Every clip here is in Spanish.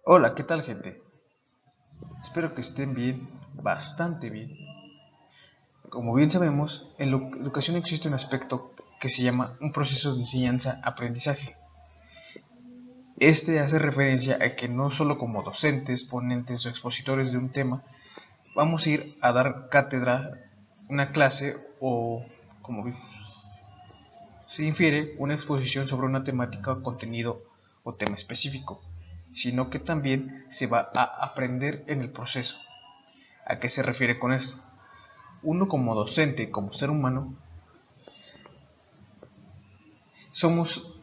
Hola, ¿qué tal, gente? Espero que estén bien, bastante bien. Como bien sabemos, en la educación existe un aspecto que se llama un proceso de enseñanza-aprendizaje. Este hace referencia a que no solo como docentes, ponentes o expositores de un tema, vamos a ir a dar cátedra, una clase o, como se infiere, una exposición sobre una temática, contenido o tema específico, sino que también se va a aprender en el proceso. ¿A qué se refiere con esto? Uno como docente, como ser humano, somos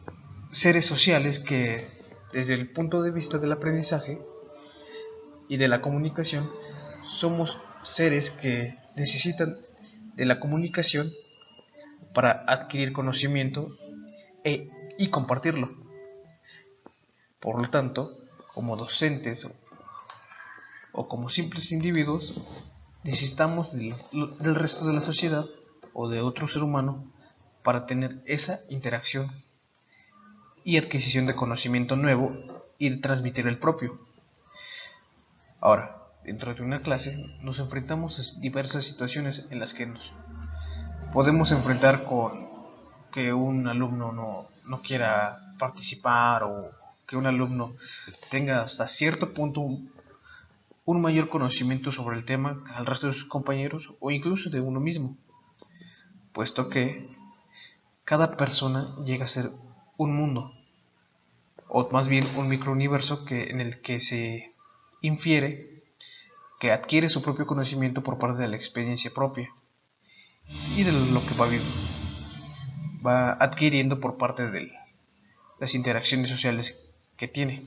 seres sociales que desde el punto de vista del aprendizaje y de la comunicación, somos seres que necesitan de la comunicación para adquirir conocimiento y compartirlo. Por lo tanto, como docentes o como simples individuos, necesitamos del resto de la sociedad o de otro ser humano para tener esa interacción y adquisición de conocimiento nuevo y de transmitir el propio. Ahora, dentro de una clase nos enfrentamos a diversas situaciones en las que nos podemos enfrentar con que un alumno no quiera participar o que un alumno tenga hasta cierto punto un mayor conocimiento sobre el tema al resto de sus compañeros o incluso de uno mismo, puesto que cada persona llega a ser un mundo o más bien un microuniverso en el que se infiere que adquiere su propio conocimiento por parte de la experiencia propia y de lo que va adquiriendo por parte de las interacciones sociales que tiene.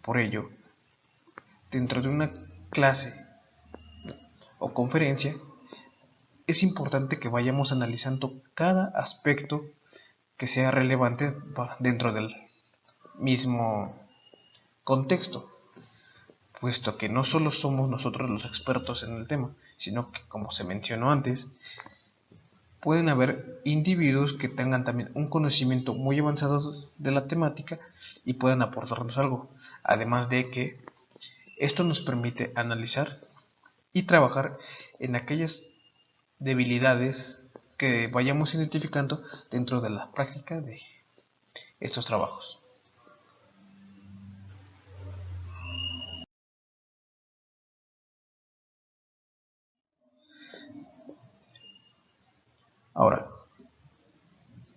Por ello, dentro de una clase o conferencia, es importante que vayamos analizando cada aspecto que sea relevante dentro del mismo contexto, puesto que no solo somos nosotros los expertos en el tema, sino que, como se mencionó antes, pueden haber individuos que tengan también un conocimiento muy avanzado de la temática y puedan aportarnos algo. Además de que esto nos permite analizar y trabajar en aquellas debilidades que vayamos identificando dentro de la práctica de estos trabajos. Ahora,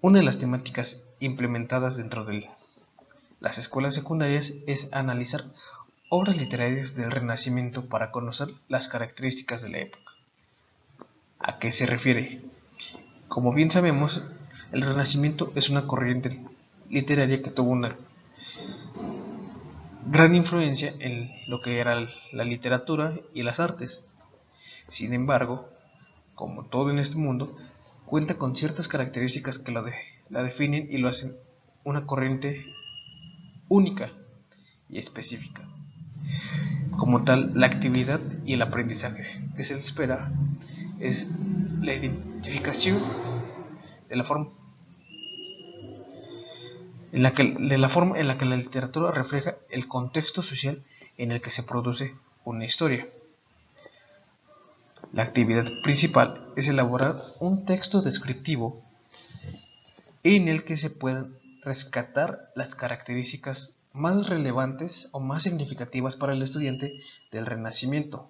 una de las temáticas implementadas dentro de las escuelas secundarias es analizar obras literarias del Renacimiento para conocer las características de la época. ¿A qué se refiere? Como bien sabemos, el Renacimiento es una corriente literaria que tuvo una gran influencia en lo que era la literatura y las artes. Sin embargo, como todo en este mundo, cuenta con ciertas características que la definen y lo hacen una corriente única y específica. Como tal, la actividad y el aprendizaje que se le espera es la identificación de la forma en la que la literatura refleja el contexto social en el que se produce una historia. La actividad principal es elaborar un texto descriptivo en el que se puedan rescatar las características más relevantes o más significativas para el estudiante del Renacimiento.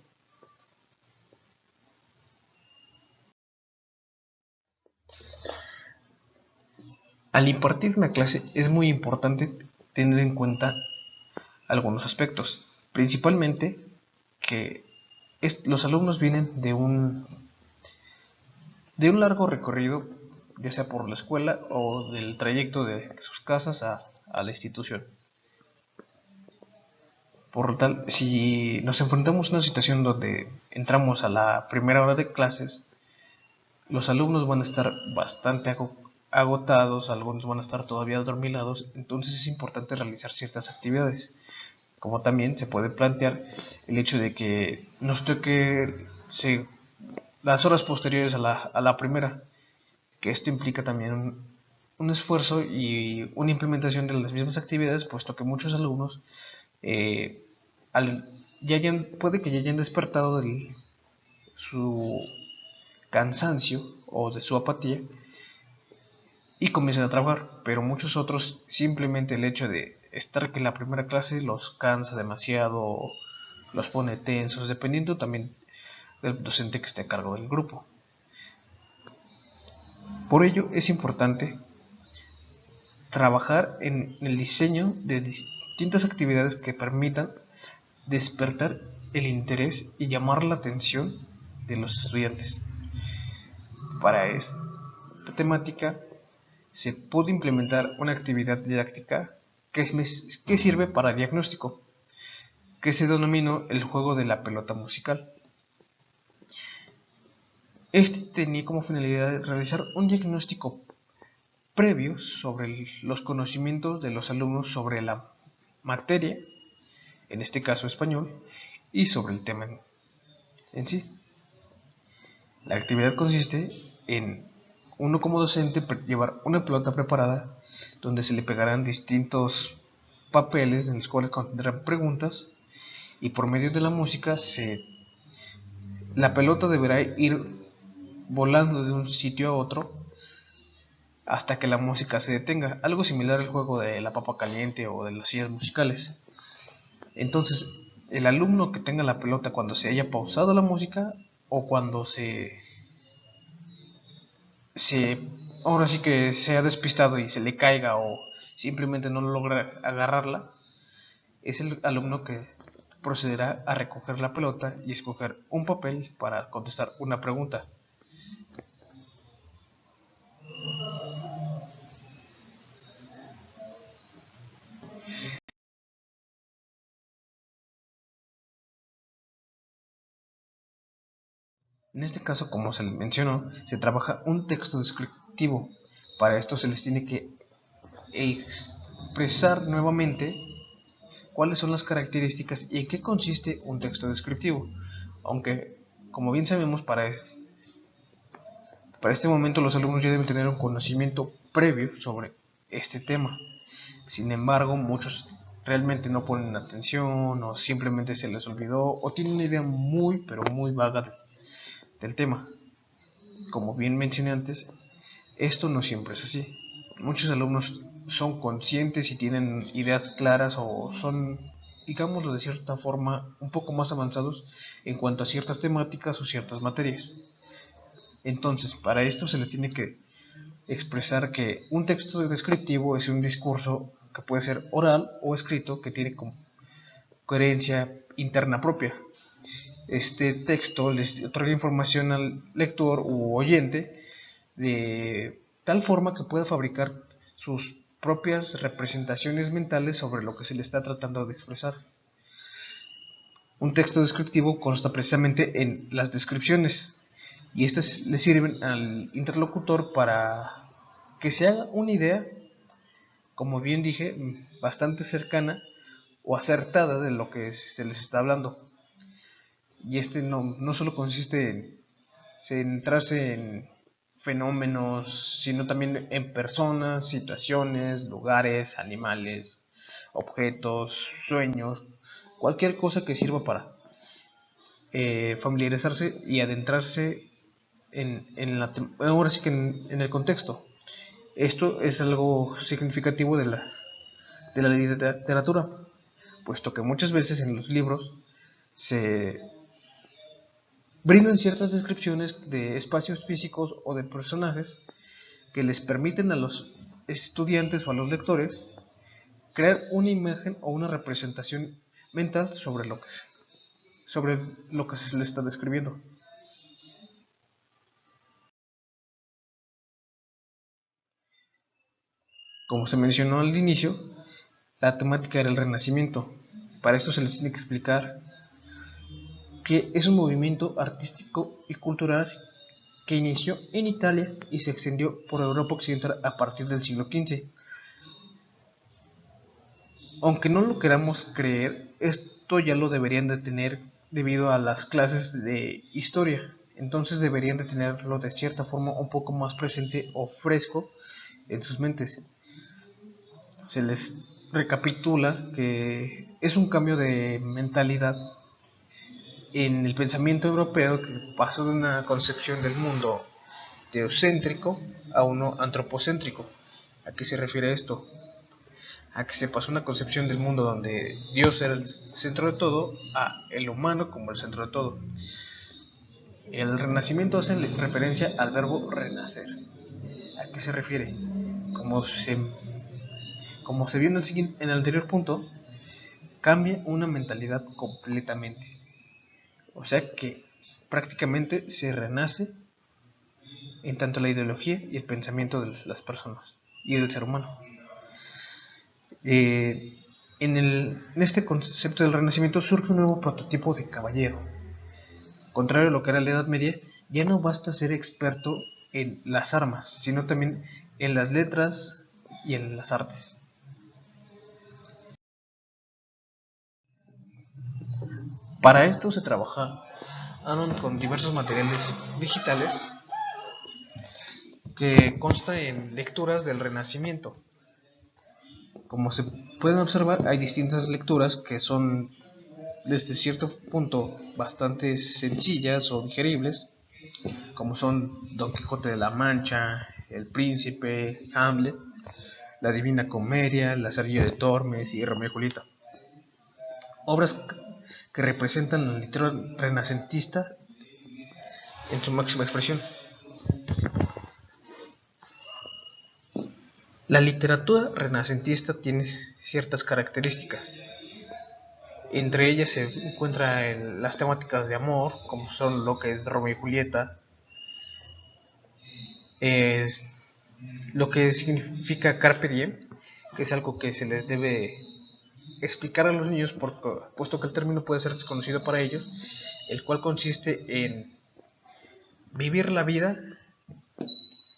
Al impartir una clase es muy importante tener en cuenta algunos aspectos, principalmente que los alumnos vienen de un largo recorrido, ya sea por la escuela o del trayecto de sus casas a la institución. Por lo tal, si nos enfrentamos a una situación donde entramos a la primera hora de clases, los alumnos van a estar bastante agotados, algunos van a estar todavía adormilados, entonces es importante realizar ciertas actividades. Como también se puede plantear el hecho de que nos toque las horas posteriores a la primera, que esto implica también un esfuerzo y una implementación de las mismas actividades, puesto que muchos alumnos puede que ya hayan despertado de su cansancio o de su apatía y comiencen a trabajar, pero muchos otros simplemente el hecho de estar en la primera clase los cansa demasiado, los pone tensos, dependiendo también del docente que esté a cargo del grupo. Por ello es importante trabajar en el diseño de distintas actividades que permitan despertar el interés y llamar la atención de los estudiantes. Para esta temática se puede implementar una actividad didáctica que sirve para diagnóstico, que se denomina el juego de la pelota musical. Este tenía como finalidad realizar un diagnóstico previo sobre los conocimientos de los alumnos sobre la materia, en este caso español, y sobre el tema en sí. La actividad consiste en uno como docente llevar una pelota preparada donde se le pegarán distintos papeles en los cuales contendrán preguntas y por medio de la música la pelota deberá ir volando de un sitio a otro hasta que la música se detenga, algo similar al juego de la papa caliente o de las sillas musicales. Entonces, el alumno que tenga la pelota cuando se haya pausado la música o cuando se ahora sí que se ha despistado y se le caiga o simplemente no logra agarrarla, es el alumno que procederá a recoger la pelota y escoger un papel para contestar una pregunta. En este caso, como se les mencionó, se trabaja un texto descriptivo. Para esto se les tiene que expresar nuevamente cuáles son las características y en qué consiste un texto descriptivo. Aunque, como bien sabemos, para este momento los alumnos ya deben tener un conocimiento previo sobre este tema. Sin embargo, muchos realmente no ponen atención o simplemente se les olvidó o tienen una idea muy pero muy vaga del tema. Como bien mencioné antes, esto no siempre es así. Muchos alumnos son conscientes y tienen ideas claras o son, digámoslo de cierta forma, un poco más avanzados en cuanto a ciertas temáticas o ciertas materias. Entonces, para esto se les tiene que expresar que un texto descriptivo es un discurso que puede ser oral o escrito que tiene coherencia interna propia. Este texto les otorga información al lector u oyente de tal forma que pueda fabricar sus propias representaciones mentales sobre lo que se le está tratando de expresar. Un texto descriptivo consta precisamente en las descripciones y estas le sirven al interlocutor para que se haga una idea, como bien dije, bastante cercana o acertada de lo que se les está hablando. Y este no solo consiste en centrarse en fenómenos, sino también en personas, situaciones, lugares, animales, objetos, sueños, cualquier cosa que sirva para familiarizarse y adentrarse ahora sí que en el contexto. Esto es algo significativo de la literatura, puesto que muchas veces en los libros se brindan ciertas descripciones de espacios físicos o de personajes que les permiten a los estudiantes o a los lectores crear una imagen o una representación mental sobre lo que se les está describiendo. Como se mencionó al inicio, la temática era el Renacimiento. Para esto se les tiene que explicar que es un movimiento artístico y cultural que inició en Italia y se extendió por Europa Occidental a partir del siglo XV. Aunque no lo queramos creer, esto ya lo deberían de tener debido a las clases de historia. Entonces deberían de tenerlo de cierta forma un poco más presente o fresco en sus mentes. Se les recapitula que es un cambio de mentalidad en el pensamiento europeo que pasó de una concepción del mundo teocéntrico a uno antropocéntrico. ¿A qué se refiere esto? A que se pasó una concepción del mundo donde Dios era el centro de todo a el humano como el centro de todo. El renacimiento hace referencia al verbo renacer. ¿A qué se refiere? Como se, como se vio en el anterior punto, cambia una mentalidad completamente. O sea que prácticamente se renace en tanto la ideología y el pensamiento de las personas y del ser humano. En este concepto del renacimiento surge un nuevo prototipo de caballero. Contrario a lo que era la Edad Media, ya no basta ser experto en las armas, sino también en las letras y en las artes. Para esto se trabajaron con diversos materiales digitales que consta en lecturas del Renacimiento. Como se pueden observar, hay distintas lecturas que son desde cierto punto bastante sencillas o digeribles, como son Don Quijote de la Mancha, El Príncipe, Hamlet, La Divina Comedia, La Sarillo de Tormes y Romeo y Julieta. Obras que representan la literatura renacentista en su máxima expresión. La literatura renacentista tiene ciertas características. Entre ellas se encuentran las temáticas de amor, como son lo que es Romeo y Julieta, es lo que significa Carpe Diem, que es algo que se les debe explicar a los niños, puesto que el término puede ser desconocido para ellos, el cual consiste en vivir la vida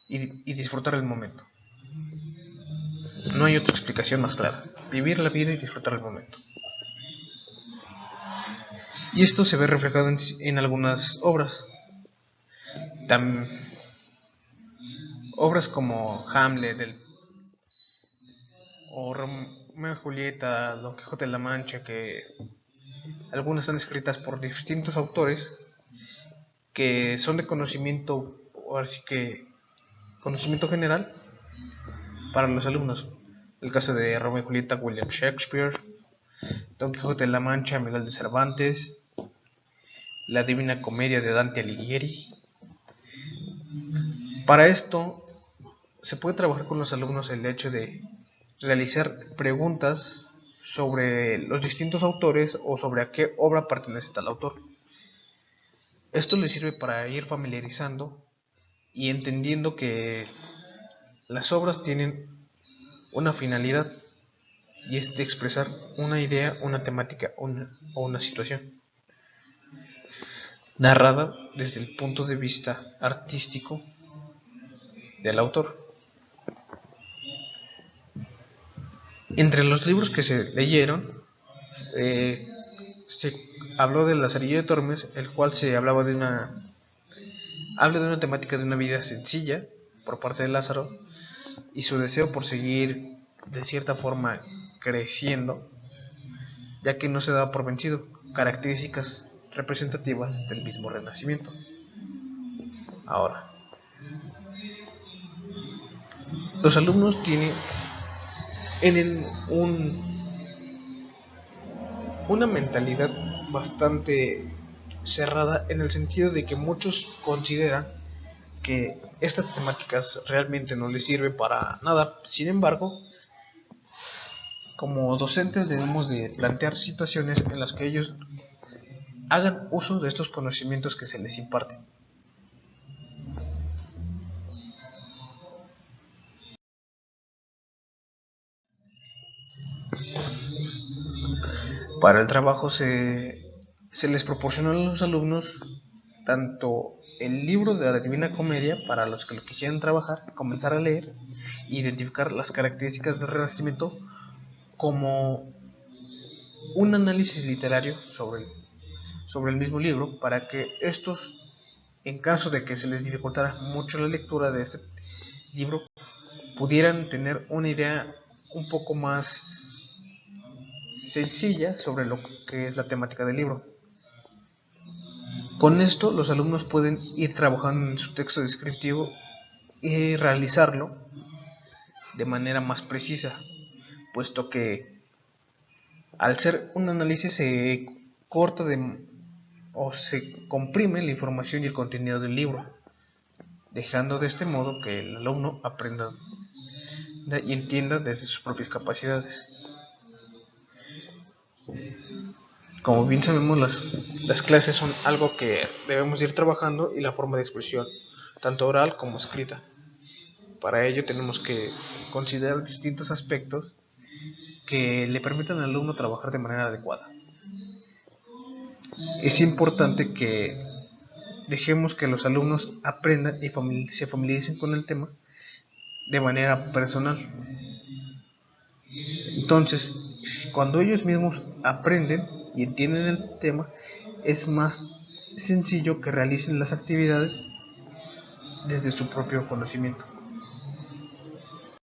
y disfrutar el momento. No hay otra explicación más clara. Vivir la vida y disfrutar el momento. Y esto se ve reflejado en algunas obras. Obras como Hamlet o Romeo y Julieta, Don Quijote de la Mancha, que algunas están escritas por distintos autores que son de conocimiento, o así que conocimiento general para los alumnos. El caso de Romeo y Julieta, William Shakespeare; Don Quijote de la Mancha, Miguel de Cervantes; La Divina Comedia de Dante Alighieri. Para esto se puede trabajar con los alumnos el hecho de realizar preguntas sobre los distintos autores o sobre a qué obra pertenece tal autor. Esto les sirve para ir familiarizando y entendiendo que las obras tienen una finalidad, y es de expresar una idea, una temática o una situación, narrada desde el punto de vista artístico del autor. Entre los libros que se leyeron, se habló de La Sarillo de Tormes, el cual se hablaba habla de una temática de una vida sencilla por parte de Lázaro y su deseo por seguir de cierta forma creciendo, ya que no se daba por vencido, características representativas del mismo Renacimiento. Ahora, los alumnos tienen una mentalidad bastante cerrada, en el sentido de que muchos consideran que estas temáticas realmente no les sirven para nada. Sin embargo, como docentes debemos de plantear situaciones en las que ellos hagan uso de estos conocimientos que se les imparten. Para el trabajo se les proporciona a los alumnos tanto el libro de la Divina Comedia para los que lo quisieran trabajar, comenzar a leer, identificar las características del Renacimiento, como un análisis literario sobre el mismo libro, para que estos, en caso de que se les dificultara mucho la lectura de este libro, pudieran tener una idea un poco más sencilla sobre lo que es la temática del libro. Con esto, los alumnos pueden ir trabajando en su texto descriptivo y realizarlo de manera más precisa, puesto que al ser un análisis se corta o se comprime la información y el contenido del libro, dejando de este modo que el alumno aprenda y entienda desde sus propias capacidades. Como bien sabemos, las clases son algo que debemos ir trabajando, y la forma de expresión, tanto oral como escrita. Para ello tenemos que considerar distintos aspectos que le permitan al alumno trabajar de manera adecuada. Es importante que dejemos que los alumnos aprendan y se familiaricen con el tema de manera personal. Entonces, cuando ellos mismos aprenden y entienden el tema, es más sencillo que realicen las actividades desde su propio conocimiento.